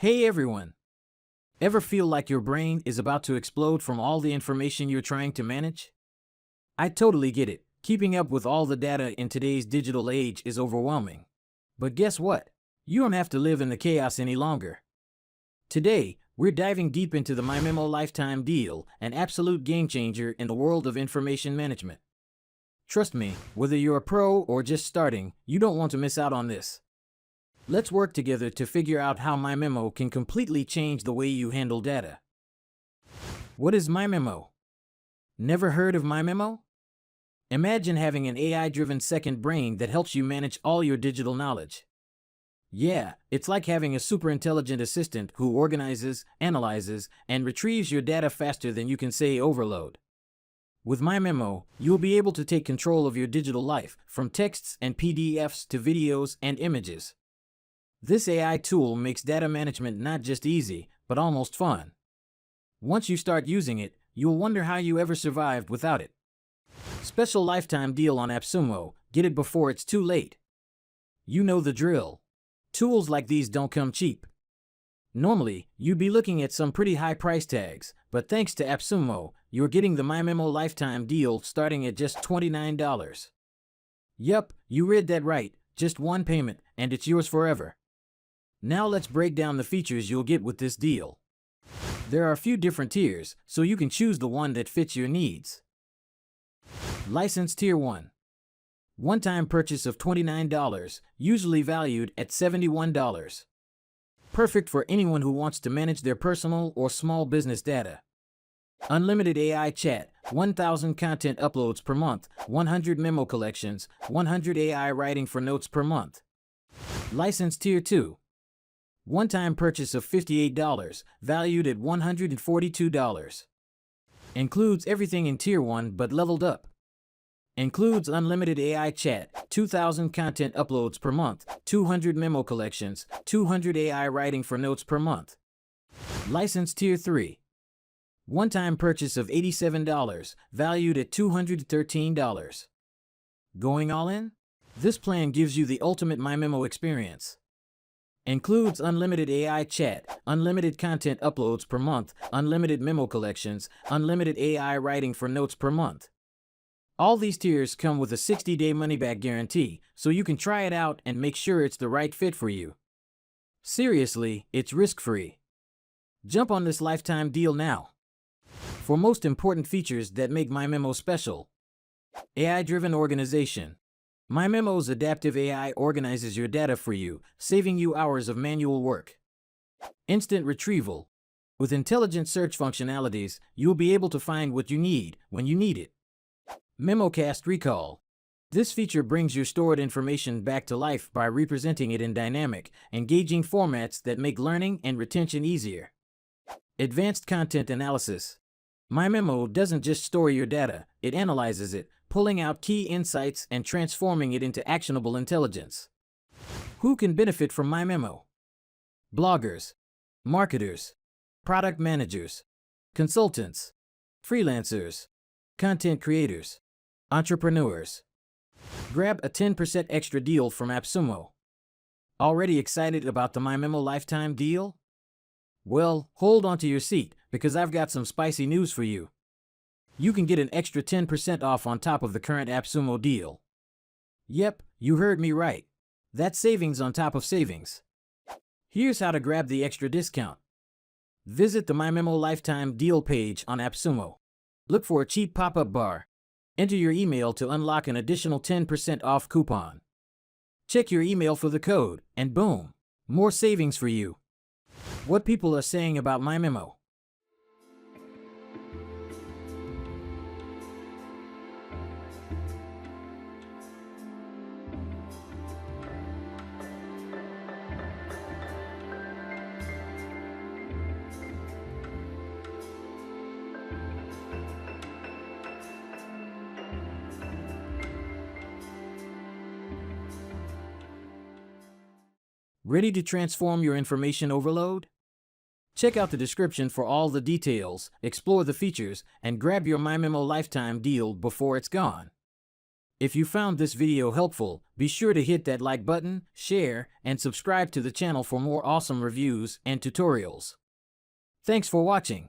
Hey everyone! Ever feel like your brain is about to explode from all the information you're trying to manage? I totally get it. Keeping up with all the data in today's digital age is overwhelming. But guess what? You don't have to live in the chaos any longer. Today, we're diving deep into the MyMemo lifetime deal, an absolute game changer in the world of information management. Trust me, whether you're a pro or just starting, you don't want to miss out on this. Let's work together to figure out how MyMemo can completely change the way you handle data. What is MyMemo? Never heard of MyMemo? Imagine having an AI-driven second brain that helps you manage all your digital knowledge. Yeah, it's like having a super intelligent assistant who organizes, analyzes, and retrieves your data faster than you can say overload. With MyMemo, you'll be able to take control of your digital life, from texts and PDFs to videos and images. This AI tool makes data management not just easy, but almost fun. Once you start using it, you'll wonder how you ever survived without it. Special lifetime deal on AppSumo. Get it before it's too late. You know the drill. Tools like these don't come cheap. Normally, you'd be looking at some pretty high price tags, but thanks to AppSumo, you're getting the MyMemo lifetime deal starting at just $29. Yup, you read that right, just one payment, and it's yours forever. Now let's break down the features you'll get with this deal. There are a few different tiers, so you can choose the one that fits your needs. License Tier 1. One-time purchase of $29, usually valued at $71. Perfect for anyone who wants to manage their personal or small business data. Unlimited AI chat, 1,000 content uploads per month, 100 memo collections, 100 AI writing for notes per month. License Tier 2. One-time purchase of $58, valued at $142. Includes everything in Tier 1 but leveled up. Includes unlimited AI chat, 2,000 content uploads per month, 200 memo collections, 200 AI writing for notes per month. License Tier 3. One-time purchase of $87, valued at $213. Going all in? This plan gives you the ultimate MyMemo experience. Includes unlimited AI chat, unlimited content uploads per month, unlimited memo collections, unlimited AI writing for notes per month. All these tiers come with a 60-day money-back guarantee, so you can try it out and make sure it's the right fit for you. Seriously, it's risk-free. Jump on this lifetime deal now. For most important features that make MyMemo special. AI-driven organization. MyMemo's adaptive AI organizes your data for you, saving you hours of manual work. Instant retrieval. With intelligent search functionalities, you'll be able to find what you need when you need it. MemoCast recall. This feature brings your stored information back to life by representing it in dynamic, engaging formats that make learning and retention easier. Advanced content analysis. MyMemo doesn't just store your data, it analyzes it, pulling out key insights and transforming it into actionable intelligence. Who can benefit from MyMemo? Bloggers, marketers, product managers, consultants, freelancers, content creators, entrepreneurs. Grab a 10% extra deal from AppSumo. Already excited about the MyMemo lifetime deal? Well, hold on to your seat, because I've got some spicy news for you. You can get an extra 10% off on top of the current AppSumo deal. Yep, you heard me right. That's savings on top of savings. Here's how to grab the extra discount. Visit the MyMemo lifetime deal page on AppSumo. Look for a cheap pop-up bar. Enter your email to unlock an additional 10% off coupon. Check your email for the code, and boom, more savings for you. What people are saying about MyMemo. Ready to transform your information overload? Check out the description for all the details, explore the features, and grab your MyMemo lifetime deal before it's gone. If you found this video helpful, be sure to hit that like button, share, and subscribe to the channel for more awesome reviews and tutorials. Thanks for watching.